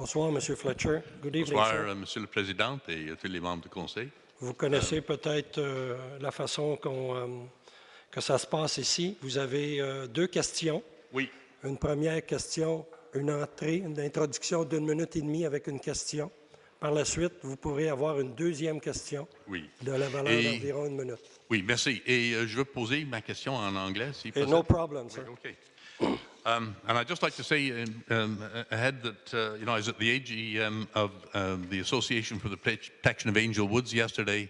Bonsoir, Monsieur Fletcher. Good evening, Bonsoir, sir. Monsieur le Président et tous les membres du Conseil. Vous connaissez peut-être la façon que ça se passe ici. Vous avez deux questions. Oui. Une première question, une entrée, une introduction d'1 minute et demie avec une question. Par la suite, vous pourrez avoir une deuxième question de la valeur d'environ 1 minute. Oui, merci. Et je veux poser ma question en anglais, si possible. No problem, sir. Okay. And I'd just like to say ahead that, I was at the AGM of the Association for the Protection of Angel Woods yesterday,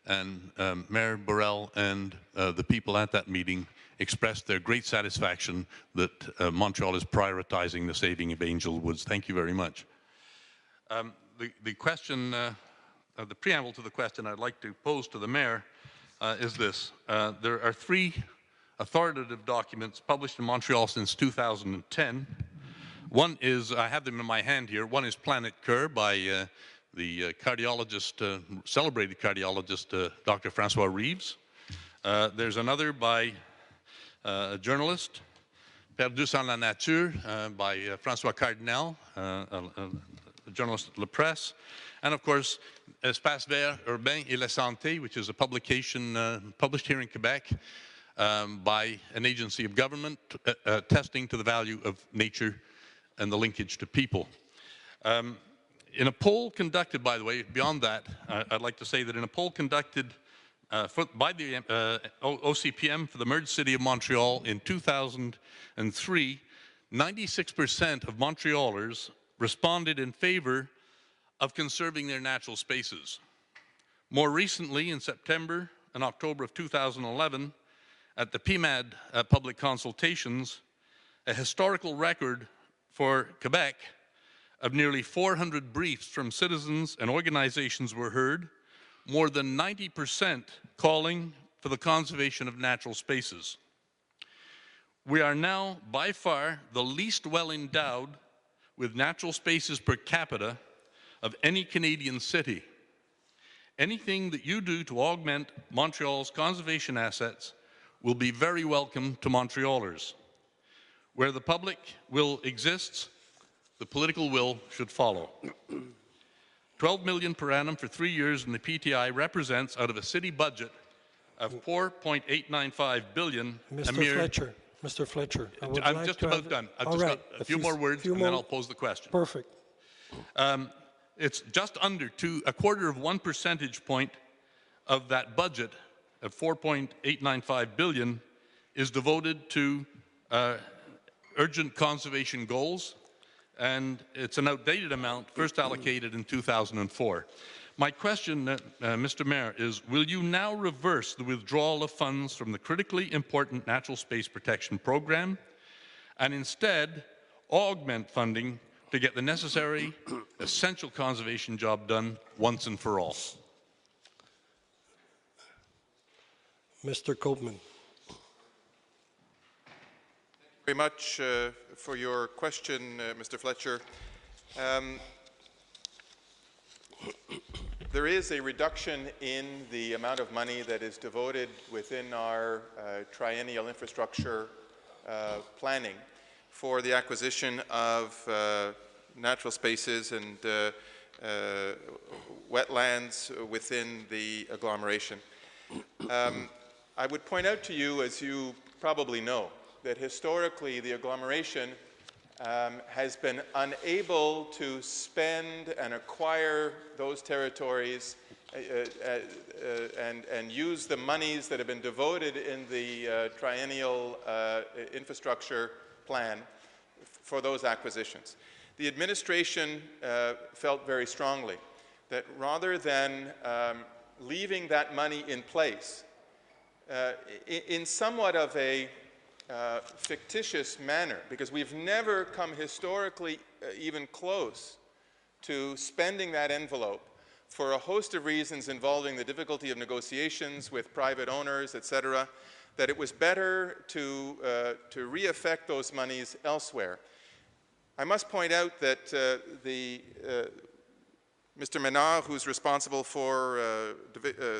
and Mayor Burrell and the people at that meeting expressed their great satisfaction that Montreal is prioritizing the saving of angel woods. Thank you very much. The question, the preamble to the question I'd like to pose to the Mayor is this. There are 3 authoritative documents published in Montreal since 2010. One is, I have them in my hand here, one is Planet Cure by the cardiologist, celebrated cardiologist, Dr. Francois Reeves. There's another by a journalist, Perdus en la nature, by François Cardinal, a journalist at La Presse. And of course, Espace Vert Urbain et la Santé, which is a publication published here in Quebec by an agency of government testing to the value of nature and the linkage to people. In a poll conducted, by the way, beyond that, I'd like to say that in a poll conducted by the OCPM for the merged city of Montreal in 2003, 96% of Montrealers responded in favor of conserving their natural spaces. More recently, in September and October of 2011, at the PMAD public consultations, a historical record for Quebec of nearly 400 briefs from citizens and organizations were heard, more than 90% calling for the conservation of natural spaces. We are now by far the least well endowed with natural spaces per capita of any Canadian city. Anything that you do to augment Montreal's conservation assets will be very welcome to Montrealers. Where the public will exists, the political will should follow. 12 million per annum for 3 years in the PTI represents, out of a city budget of 4.895 billion, Mr. Fletcher, I'm just about done. I've just got a few more words and then I'll pose the question. Perfect. It's just under a quarter of 1 percentage point of that budget of 4.895 billion is devoted to urgent conservation goals, and it's an outdated amount first allocated in 2004. My question, Mr. Mayor, is will you now reverse the withdrawal of funds from the critically important Natural Space Protection Program and instead augment funding to get the necessary, essential conservation job done once and for all? Mr. Copeman. Thank you very much for your question, Mr. Fletcher. There is a reduction in the amount of money that is devoted within our triennial infrastructure planning for the acquisition of natural spaces and wetlands within the agglomeration. I would point out to you, as you probably know, that historically the agglomeration has been unable to spend and acquire those territories and use the monies that have been devoted in the triennial infrastructure plan for those acquisitions. The administration felt very strongly that rather than leaving that money in place in somewhat of a fictitious manner, because we've never come historically even close to spending that envelope for a host of reasons involving the difficulty of negotiations with private owners, etc., that it was better to re-affect those monies elsewhere. I must point out that Mr. Menard, who's responsible for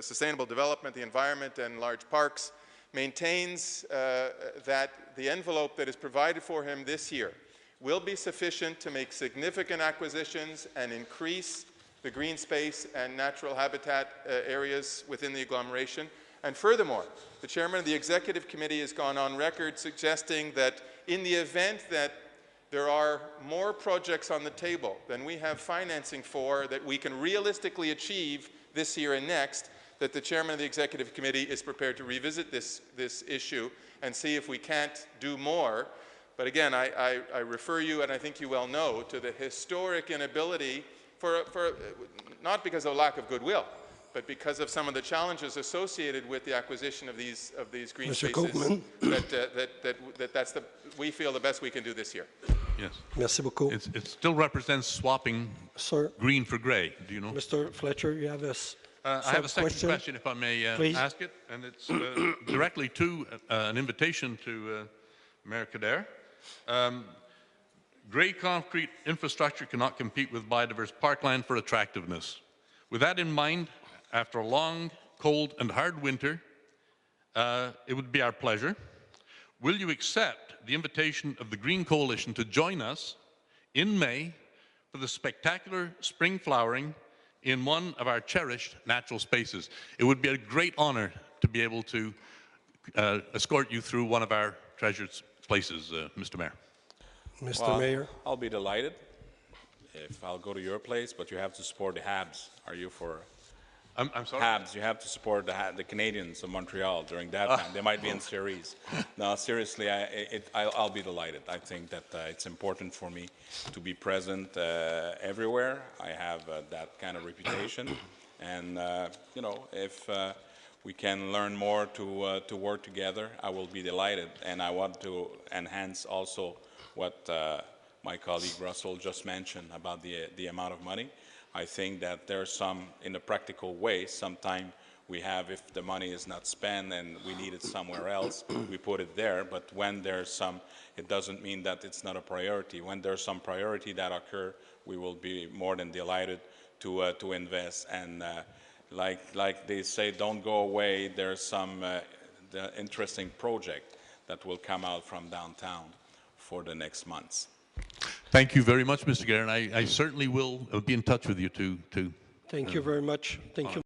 sustainable development, the environment, and large parks, maintains that the envelope that is provided for him this year will be sufficient to make significant acquisitions and increase the green space and natural habitat areas within the agglomeration. And furthermore, the chairman of the executive committee has gone on record suggesting that in the event that there are more projects on the table than we have financing for that we can realistically achieve this year and next, that the chairman of the executive committee is prepared to revisit this issue and see if we can't do more. But again, I refer you, and I think you well know, to the historic inability not because of lack of goodwill, but because of some of the challenges associated with the acquisition of these green Mr. spaces, we feel the best we can do this year. Yes. Merci beaucoup. It still represents swapping green for grey, do you know? Mr. Fletcher, you have I have a second question, if I may ask it, and it's directly to an invitation to Mayor Kader. Grey concrete infrastructure cannot compete with biodiverse parkland for attractiveness. With that in mind, after a long, cold, and hard winter, it would be our pleasure. Will you accept the invitation of the Green Coalition to join us in May for the spectacular spring flowering in one of our cherished natural spaces? It would be a great honor to be able to escort you through one of our treasured places, Mr. Mayor. Mr. Mayor. I'll be delighted if I'll go to your place, but you have to support the Habs. Are you for I'm sorry? Habs? You have to support the Canadiens of Montreal during that time. They might be in series. No, seriously, I'll be delighted. I think that it's important for me to be present everywhere. I have that kind of reputation, and you know, if we can learn more to work together, I will be delighted. And I want to enhance also what my colleague Russell just mentioned about the amount of money. I think that there's some, in a practical way, sometime we have, if the money is not spent and we need it somewhere else, we put it there. But when there's some, it doesn't mean that it's not a priority. When there's some priority that occur, we will be more than delighted to invest. And like they say, don't go away. There's some the interesting project that will come out from downtown for the next months. Thank you very much, Mr. Guerin. I certainly will be in touch with you too. Thank you very much. Thank you.